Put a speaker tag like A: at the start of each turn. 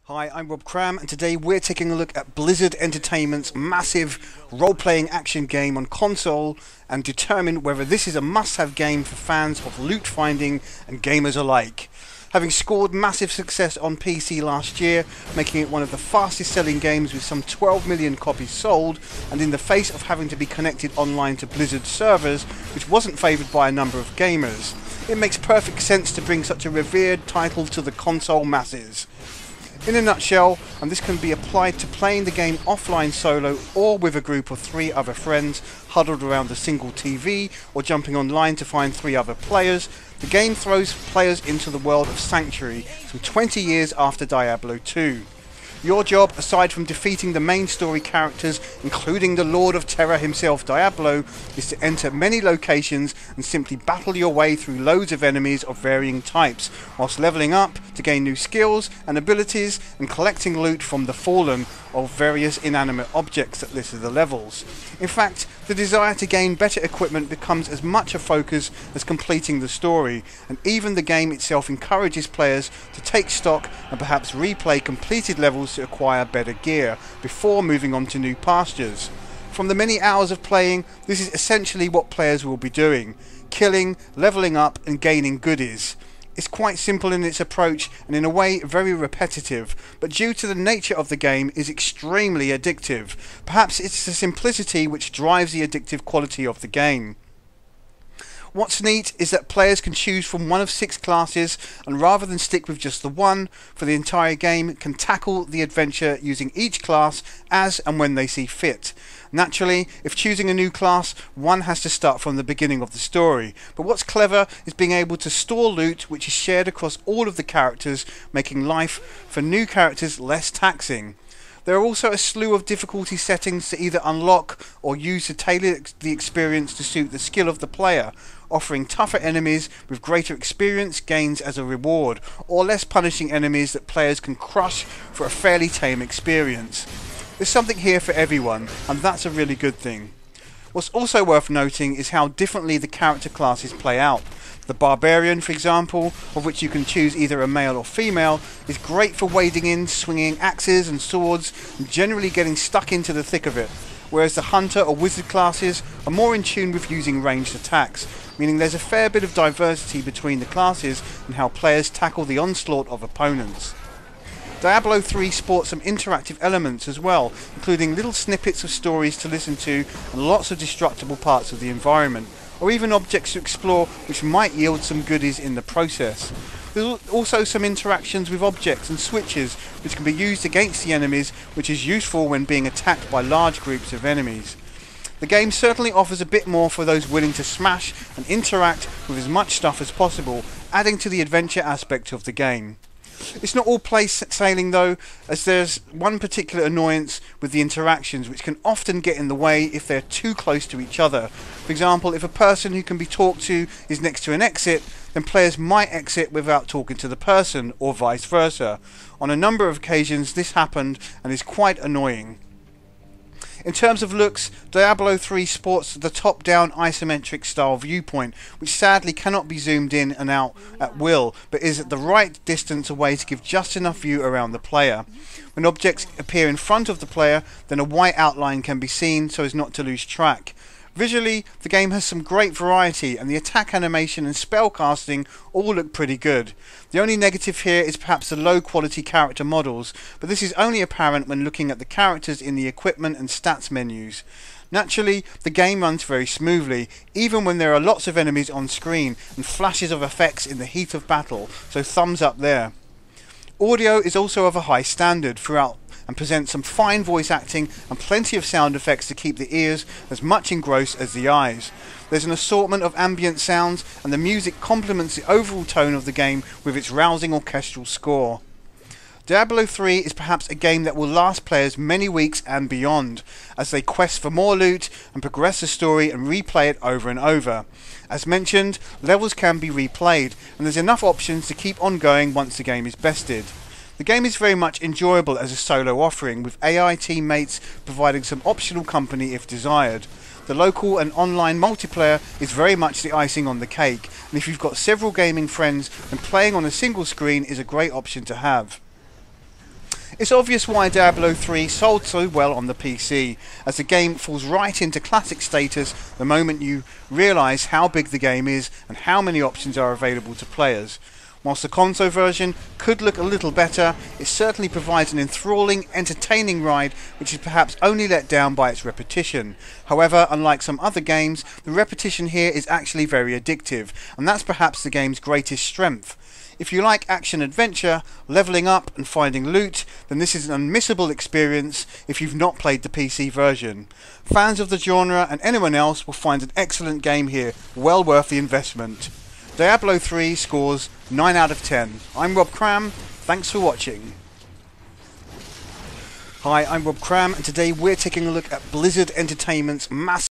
A: Hi, I'm Rob Cram, and today we're taking a look at Blizzard Entertainment's massive role-playing action game on console and determine whether this is a must-have game for fans of loot finding and gamers alike. Having scored massive success on PC last year, making it one of the fastest selling games with some 12 million copies sold, and in the face of having to be connected online to Blizzard servers, which wasn't favoured by a number of gamers, it makes perfect sense to bring such a revered title to the console masses. In a nutshell, and this can be applied to playing the game offline solo or with a group of 3 other friends huddled around a single TV or jumping online to find 3 other players, the game throws players into the world of Sanctuary some 20 years after Diablo 2. Your job, aside from defeating the main story characters, including the Lord of Terror himself, Diablo, is to enter many locations and simply battle your way through loads of enemies of varying types, whilst levelling up to gain new skills and abilities and collecting loot from the fallen of various inanimate objects that litter the levels. In fact, the desire to gain better equipment becomes as much a focus as completing the story, and even the game itself encourages players to take stock and perhaps replay completed levels to acquire better gear before moving on to new pastures. From the many hours of playing, this is essentially what players will be doing: killing, levelling up and gaining goodies. It's quite simple in its approach and in a way very repetitive, but due to the nature of the game is extremely addictive. Perhaps it's the simplicity which drives the addictive quality of the game. What's neat is that players can choose from one of 6 classes, and rather than stick with just the one for the entire game, can tackle the adventure using each class as and when they see fit. Naturally, if choosing a new class, one has to start from the beginning of the story, but what's clever is being able to store loot which is shared across all of the characters, making life for new characters less taxing. There are also a slew of difficulty settings to either unlock or use to tailor the experience to suit the skill of the player, offering tougher enemies with greater experience gains as a reward, or less punishing enemies that players can crush for a fairly tame experience. There's something here for everyone, and that's a really good thing. What's also worth noting is how differently the character classes play out. The Barbarian, for example, of which you can choose either a male or female, is great for wading in, swinging axes and swords, and generally getting stuck into the thick of it, whereas the Hunter or Wizard classes are more in tune with using ranged attacks, meaning there's a fair bit of diversity between the classes and how players tackle the onslaught of opponents. Diablo 3 sports some interactive elements as well, including little snippets of stories to listen to and lots of destructible parts of the environment, or even objects to explore which might yield some goodies in the process. There's also some interactions with objects and switches which can be used against the enemies, which is useful when being attacked by large groups of enemies. The game certainly offers a bit more for those willing to smash and interact with as much stuff as possible, adding to the adventure aspect of the game. It's not all plain sailing though, as there's one particular annoyance with the interactions which can often get in the way if they're too close to each other. For example, if a person who can be talked to is next to an exit, then players might exit without talking to the person, or vice versa. On a number of occasions this happened and is quite annoying. In terms of looks, Diablo 3 sports the top-down isometric style viewpoint, which sadly cannot be zoomed in and out at will, but is at the right distance away to give just enough view around the player. When objects appear in front of the player, then a white outline can be seen so as not to lose track. Visually, the game has some great variety, and the attack animation and spell casting all look pretty good. The only negative here is perhaps the low quality character models, but this is only apparent when looking at the characters in the equipment and stats menus. Naturally, the game runs very smoothly, even when there are lots of enemies on screen and flashes of effects in the heat of battle, so thumbs up there. Audio is also of a high standard throughout, and presents some fine voice acting and plenty of sound effects to keep the ears as much engrossed as the eyes. There's an assortment of ambient sounds, and the music complements the overall tone of the game with its rousing orchestral score. Diablo 3 is perhaps a game that will last players many weeks and beyond, as they quest for more loot and progress the story and replay it over and over. As mentioned, levels can be replayed, and there's enough options to keep on going once the game is bested. The game is very much enjoyable as a solo offering, with AI teammates providing some optional company if desired. The local and online multiplayer is very much the icing on the cake, and if you've got several gaming friends, then playing on a single screen is a great option to have. It's obvious why Diablo 3 sold so well on the PC, as the game falls right into classic status the moment you realise how big the game is and how many options are available to players. Whilst the console version could look a little better, it certainly provides an enthralling, entertaining ride which is perhaps only let down by its repetition. However, unlike some other games, the repetition here is actually very addictive, and that's perhaps the game's greatest strength. If you like action-adventure, levelling up and finding loot, then this is an unmissable experience if you've not played the PC version. Fans of the genre and anyone else will find an excellent game here, well worth the investment. Diablo 3 scores 9 out of 10. I'm Rob Cram, thanks for watching. Hi, I'm Rob Cram, and today we're taking a look at Blizzard Entertainment's massive